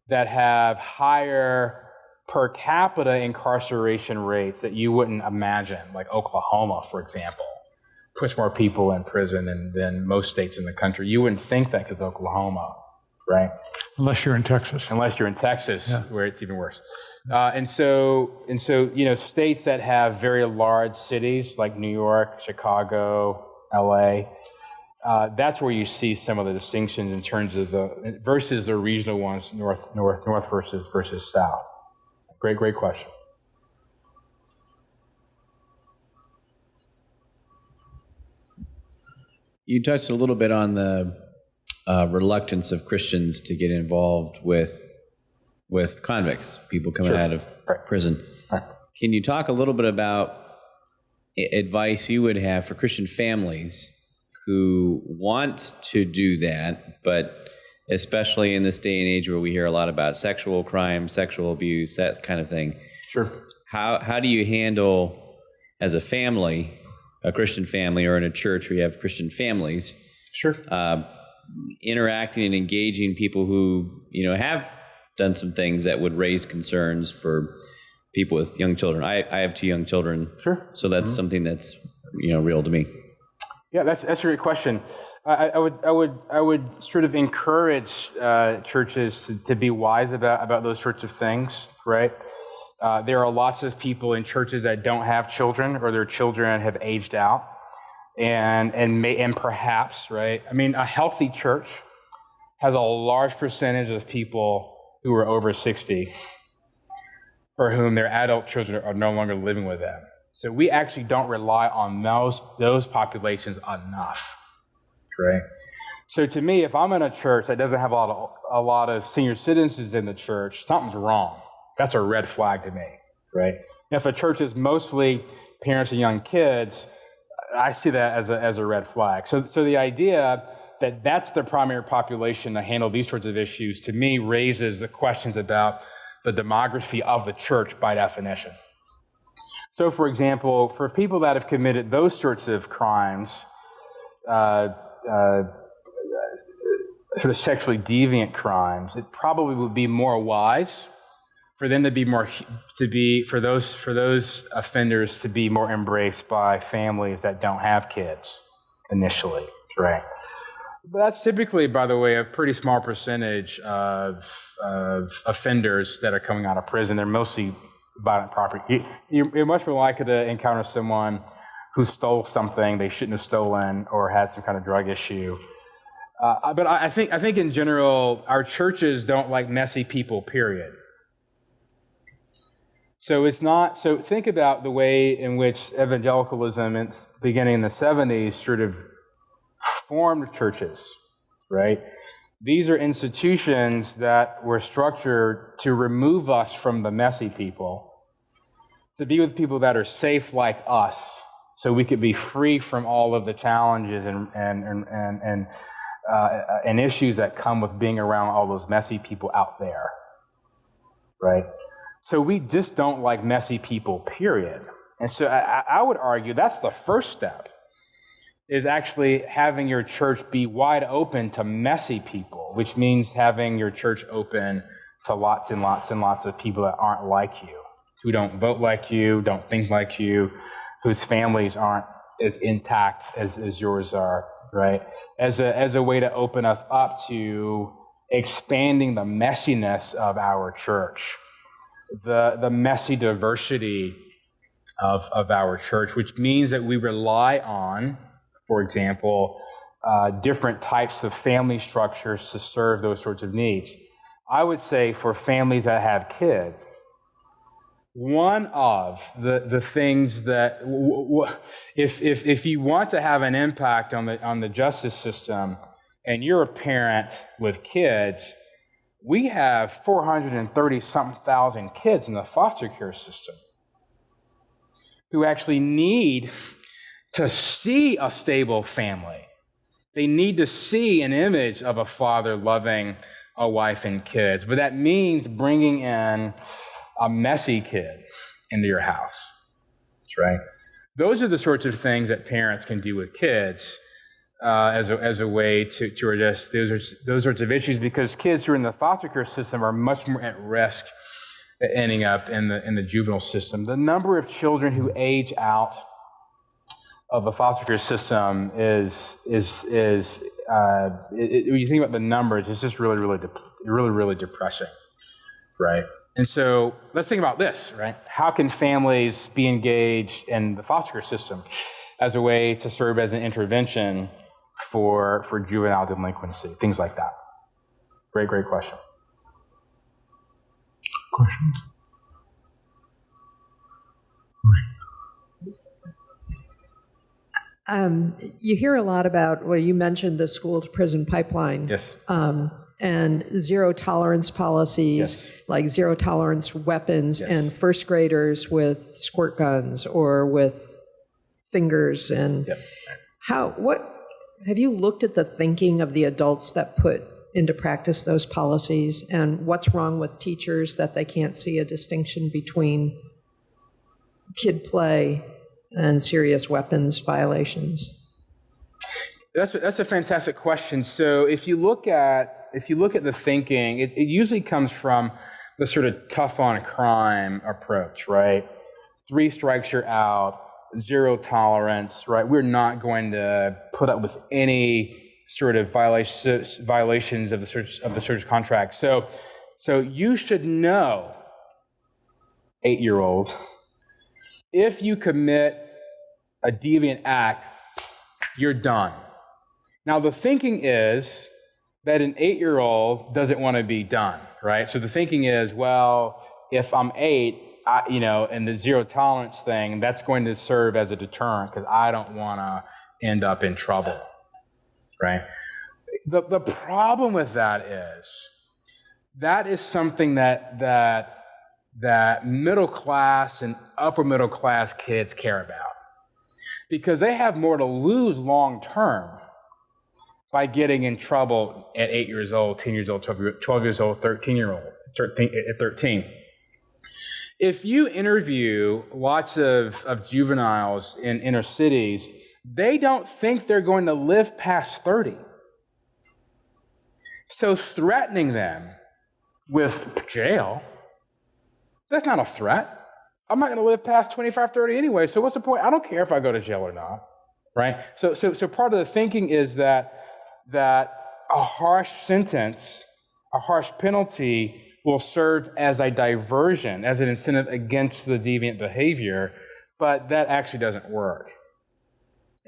that have higher per capita incarceration rates that you wouldn't imagine, like Oklahoma, for example, puts more people in prison than most states in the country. You wouldn't think that because Oklahoma, right? Unless you're in Texas. Unless you're in Texas, where it's even worse. And so, states that have very large cities like New York, Chicago, LA, that's where you see some of the distinctions in terms of versus the regional ones, north versus south. Great question. You touched a little bit on the reluctance of Christians to get involved with convicts, people coming out of prison. Right. Can you talk a little bit about advice you would have for Christian families who want to do that, but especially in this day and age where we hear a lot about sexual crime, sexual abuse, that kind of thing? Sure. How do you handle, as a family, a Christian family, or in a church where you have Christian families, Sure. Interacting and engaging people who, have done some things that would raise concerns for people with young children? I have 2 young children. Sure. So that's something that's, real to me. Yeah, that's a great question. I would sort of encourage churches to be wise about those sorts of things, right? There are lots of people in churches that don't have children, or their children have aged out, and perhaps, right? I mean, a healthy church has a large percentage of people who are over 60, for whom their adult children are no longer living with them. So we actually don't rely on those populations enough, right? So to me, if I'm in a church that doesn't have a lot of senior citizens in the church, something's wrong. That's a red flag to me, right? If a church is mostly parents and young kids, I see that as a red flag. So the idea that that's the primary population to handle these sorts of issues, to me, raises the questions about the demography of the church by definition. So, for example, for people that have committed those sorts of crimes, sort of sexually deviant crimes, it probably would be more wise for them for those offenders to be more embraced by families that don't have kids initially, right? But that's typically, by the way, a pretty small percentage of offenders that are coming out of prison. They're mostly violent property. You're much more likely to encounter someone who stole something they shouldn't have stolen, or had some kind of drug issue. But I think in general, our churches don't like messy people, period. So think about the way in which evangelicalism, beginning in the 70s, sort of formed churches, right? These are institutions that were structured to remove us from the messy people, to be with people that are safe like us, so we could be free from all of the challenges and issues that come with being around all those messy people out there, right? So we just don't like messy people, period. And so I would argue that's the first step, is actually having your church be wide open to messy people, which means having your church open to lots and lots and lots of people that aren't like you, who don't vote like you, don't think like you, whose families aren't as intact as yours are, right? As a way to open us up to expanding the messiness of our church, the messy diversity of our church, which means that we rely on, for example, different types of family structures to serve those sorts of needs. I would say for families that have kids, one of the things that, if you want to have an impact on the justice system, and you're a parent with kids, we have 430-something thousand kids in the foster care system who actually need to see a stable family. They need to see an image of a father loving a wife and kids. But that means bringing in a messy kid into your house. That's right. Those are the sorts of things that parents can do with kids as a way to address those sorts of issues, because kids who are in the foster care system are much more at risk at ending up in the juvenile system. The number of children who age out of the foster care system is when you think about the numbers, it's just really depressing, right? And so let's think about this, right? How can families be engaged in the foster care system as a way to serve as an intervention for juvenile delinquency, things like that? Great question. Questions? You hear a lot about, well, you mentioned the school to prison pipeline. Yes. And zero tolerance policies, Yes. like zero tolerance weapons, Yes. and first graders with squirt guns or with fingers. And Yep. what have you looked at the thinking of the adults that put into practice those policies, and what's wrong with teachers that they can't see a distinction between kid play and serious weapons violations? That's a fantastic question. So if you look at the thinking, it usually comes from the sort of tough on crime approach, right? 3 strikes you're out, zero tolerance, right? We're not going to put up with any sort of violations of the search contract. So you should know, 8-year-old, if you commit a deviant act, you're done. Now, the thinking is that an 8-year-old doesn't want to be done, right? So the thinking is, well, if I'm 8, and the zero tolerance thing, that's going to serve as a deterrent because I don't want to end up in trouble, right? The problem with that is something that middle class and upper middle class kids care about, because they have more to lose long term by getting in trouble at 8 years old, 10 years old, 12 years old, 13. If you interview lots of juveniles in inner cities, they don't think they're going to live past 30. So threatening them with jail, that's not a threat. I'm not going to live past 25, 30 anyway, so what's the point? I don't care if I go to jail or not, right? So part of the thinking is that a harsh sentence, a harsh penalty will serve as a diversion, as an incentive against the deviant behavior, but that actually doesn't work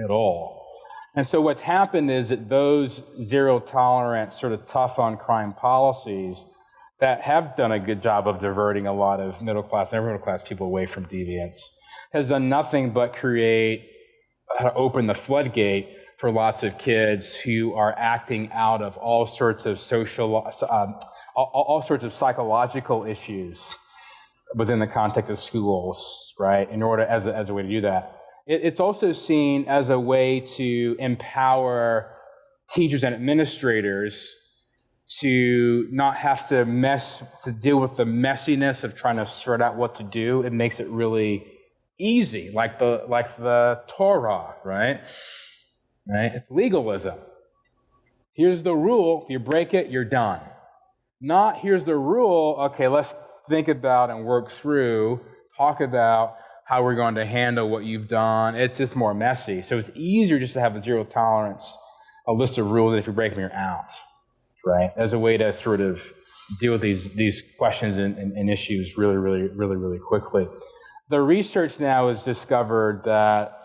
at all. And so what's happened is that those zero tolerance, sort of tough on crime policies that have done a good job of diverting a lot of middle class and upper middle class people away from deviance has done nothing but open the floodgate for lots of kids who are acting out of all sorts of all sorts of psychological issues within the context of schools, right? In order as a way to do that. It's also seen as a way to empower teachers and administrators to not have to deal with the messiness of trying to sort out what to do. It makes it really easy, like the Torah, right? Right? It's legalism. Here's the rule. If you break it, you're done. Not here's the rule. Okay, let's think about and work through, talk about how we're going to handle what you've done. It's just more messy. So it's easier just to have a zero tolerance, a list of rules that if you break them, you're out, right? As a way to sort of deal with these questions and issues really quickly. The research now has discovered that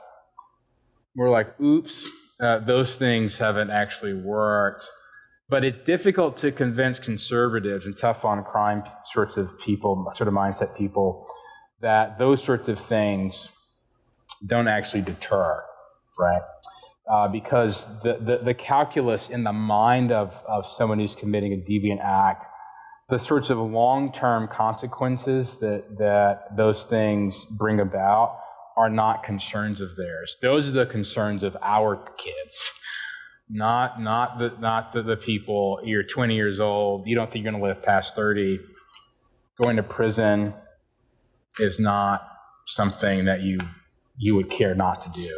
we're like, oops, those things haven't actually worked. But it's difficult to convince conservatives and tough on crime sorts of people, sort of mindset people, that those sorts of things don't actually deter, right? Because the calculus in the mind of someone who's committing a deviant act, the sorts of long-term consequences that those things bring about are not concerns of theirs. Those are the concerns of our kids. Not the people, you're 20 years old, you don't think you're going to live past 30. Going to prison is not something that you would care not to do,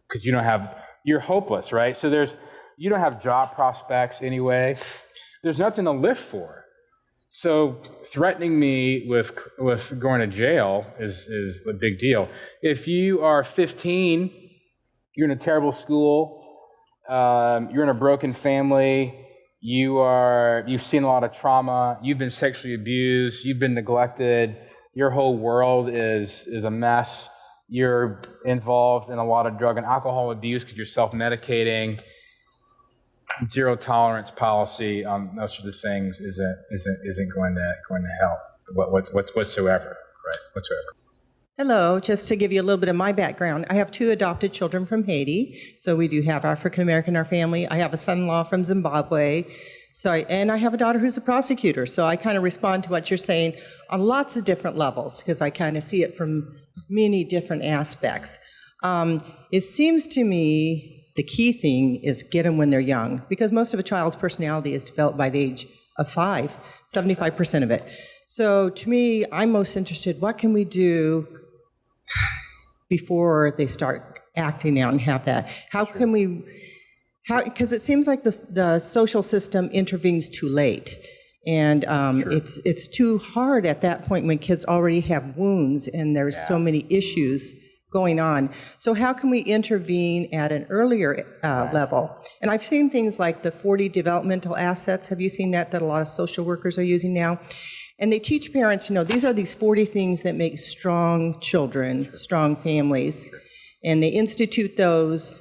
because you're hopeless, right? So you don't have job prospects anyway. There's nothing to live for. So threatening me with going to jail is a big deal. If you are 15, you're in a terrible school, you're in a broken family, you've seen a lot of trauma, you've been sexually abused, you've been neglected, your whole world is a mess, you're involved in a lot of drug and alcohol abuse because you're self-medicating, zero tolerance policy on those sort of things isn't going to help whatsoever, right? Whatsoever. Hello, just to give you a little bit of my background, I have 2 adopted children from Haiti, so we do have African American in our family. I have a son-in-law from Zimbabwe, and I have a daughter who's a prosecutor, so I kind of respond to what you're saying on lots of different levels, because I kind of see it from many different aspects. It seems to me the key thing is get them when they're young, because most of a child's personality is developed by the age of 5, 75% of it. So to me, I'm most interested, what can we do before they start acting out and have that? How can we, because it seems like the social system intervenes too late. And it's too hard at that point when kids already have wounds and there's so many issues going on. So how can we intervene at an earlier level? And I've seen things like the 40 developmental assets. Have you seen that a lot of social workers are using now? And they teach parents, these are these 40 things that make strong children, strong families. And they institute those.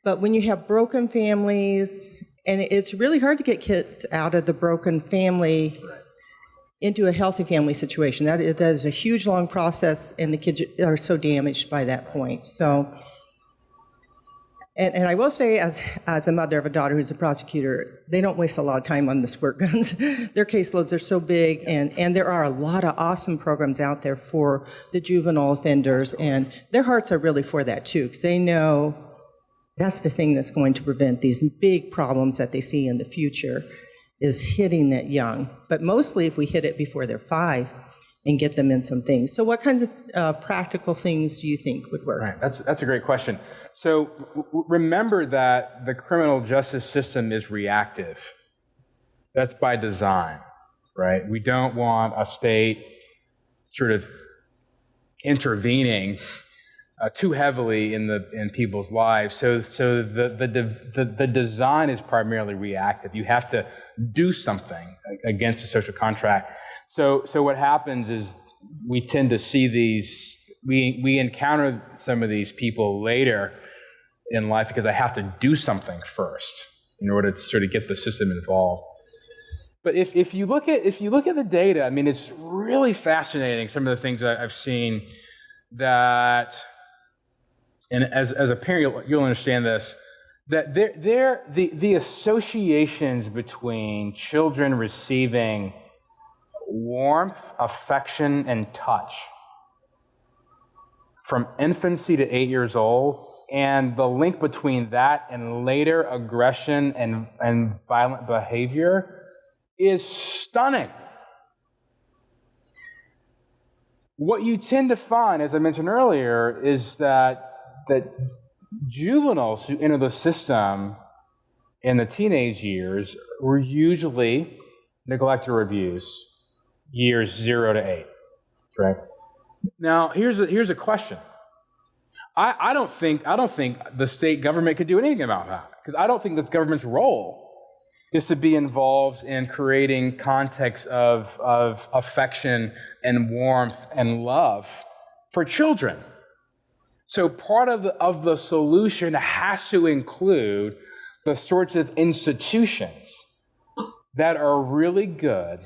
But when you have broken families, and it's really hard to get kids out of the broken family into a healthy family situation. That is a huge, long process, and the kids are so damaged by that point. So, and I will say, as a mother of a daughter who's a prosecutor, they don't waste a lot of time on the squirt guns. Their caseloads are so big, and there are a lot of awesome programs out there for the juvenile offenders, and their hearts are really for that too, because they know that's the thing that's going to prevent these big problems that they see in the future, is hitting that young. But mostly if we hit it before they're 5 and get them in some things. So what kinds of practical things do you think would work? Right. That's a great question. So remember that the criminal justice system is reactive. That's by design, right? We don't want a state sort of intervening too heavily in people's lives. So the design is primarily reactive. You have to do something against a social contract. So what happens is we tend to see these, we encounter some of these people later in life because they have to do something first in order to sort of get the system involved. But if you look at the data, I mean, it's really fascinating, some of the things I've seen that, and as a parent, you'll understand this, that the associations between children receiving warmth, affection, and touch from infancy to 8 years old, and the link between that and later aggression and violent behavior is stunning. What you tend to find, as I mentioned earlier, is that juveniles who enter the system in the teenage years were usually neglected or abused years 0 to 8, right? Now, here's a question. I don't think the state government could do anything about that, because I don't think that the government's role is to be involved in creating contexts of affection and warmth and love for children. So part of the solution has to include the sorts of institutions that are really good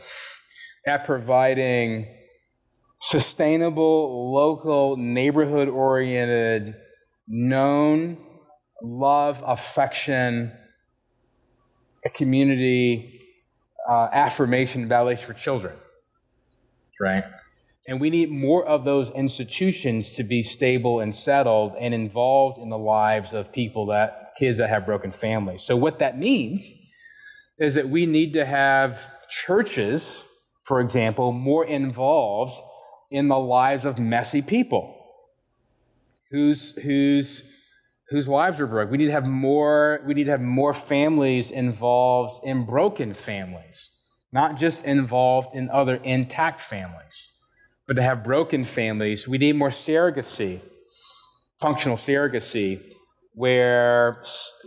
at providing sustainable, local, neighborhood-oriented, known love, affection, a community affirmation and validation for children, right? And we need more of those institutions to be stable and settled and involved in the lives of kids that have broken families. So what that means is that we need to have churches, for example, more involved in the lives of messy people whose lives are broken. We need to have more families involved in broken families, not just involved in other intact families, but to have broken families. We need more surrogacy, functional surrogacy, where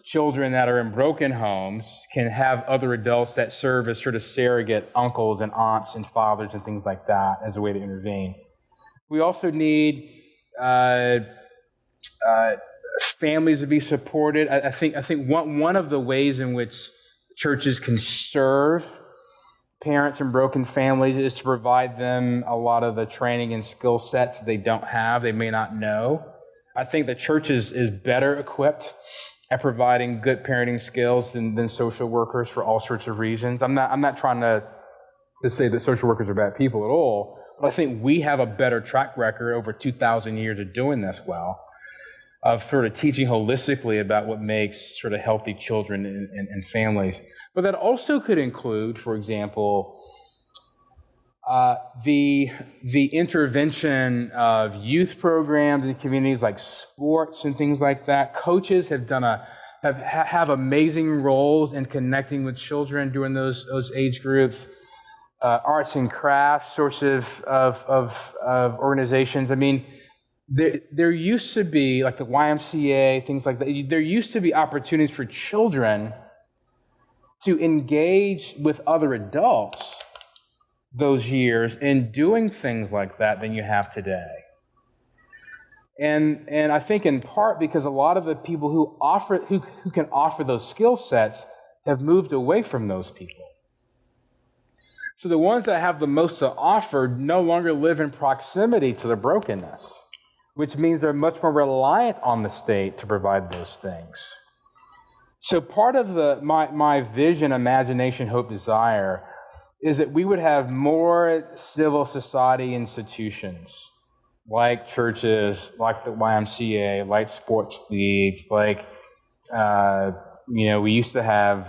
children that are in broken homes can have other adults that serve as sort of surrogate uncles and aunts and fathers and things like that as a way to intervene. We also need families to be supported. I think one of the ways in which churches can serve parents in broken families is to provide them a lot of the training and skill sets they don't have, they may not know. I think the church is better equipped at providing good parenting skills than social workers for all sorts of reasons. I'm not trying to say that social workers are bad people at all, but I think we have a better track record over 2,000 years of doing this well, of sort of teaching holistically about what makes sort of healthy children and families. But that also could include, for example, the intervention of youth programs in communities like sports and things like that. Coaches have amazing roles in connecting with children during those age groups. Arts and crafts sorts of organizations. I mean, there used to be, like the YMCA, things like that, there used to be opportunities for children to engage with other adults those years in doing things like that than you have today. And I think in part because a lot of the people who can offer those skill sets have moved away from those people. So the ones that have the most to offer no longer live in proximity to the brokenness, which means they're much more reliant on the state to provide those things. So part of my vision, imagination, hope, desire is that we would have more civil society institutions like churches, like the YMCA, like sports leagues, like, we used to have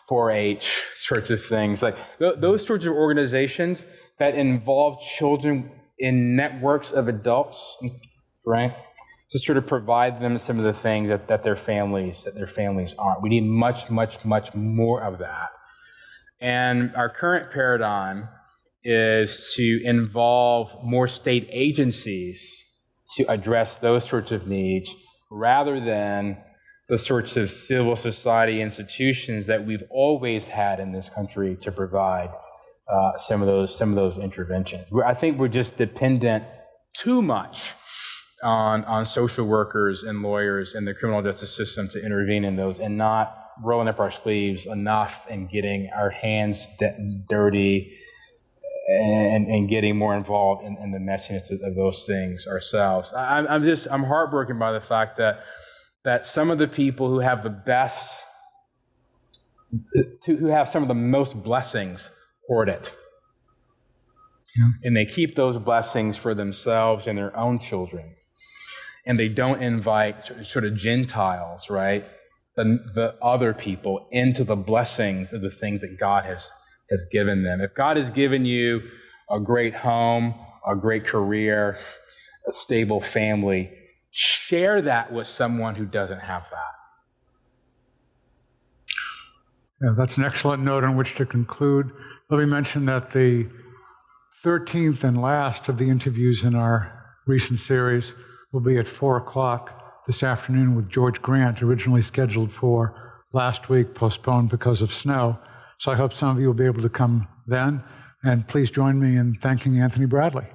4-H sorts of things, like those sorts of organizations that involve children in networks of adults, right? To sort of provide them some of the things that their families aren't. We need much, much, much more of that. And our current paradigm is to involve more state agencies to address those sorts of needs rather than the sorts of civil society institutions that we've always had in this country to provide some of those interventions. I think we're just dependent too much on social workers and lawyers and the criminal justice system to intervene in those, and not rolling up our sleeves enough and getting our hands dirty and getting more involved in the messiness of those things ourselves. I'm heartbroken by the fact that some of the people who have who have some of the most blessings hoard it. Yeah. And they keep those blessings for themselves and their own children. And they don't invite sort of Gentiles, right? The other people into the blessings of the things that God has given them. If God has given you a great home, a great career, a stable family, share that with someone who doesn't have that. Yeah, that's an excellent note on which to conclude. Let me mention that the 13th and last of the interviews in our recent series will be at 4 o'clock this afternoon with George Grant, originally scheduled for last week, postponed because of snow. So I hope some of you will be able to come then. And please join me in thanking Anthony Bradley.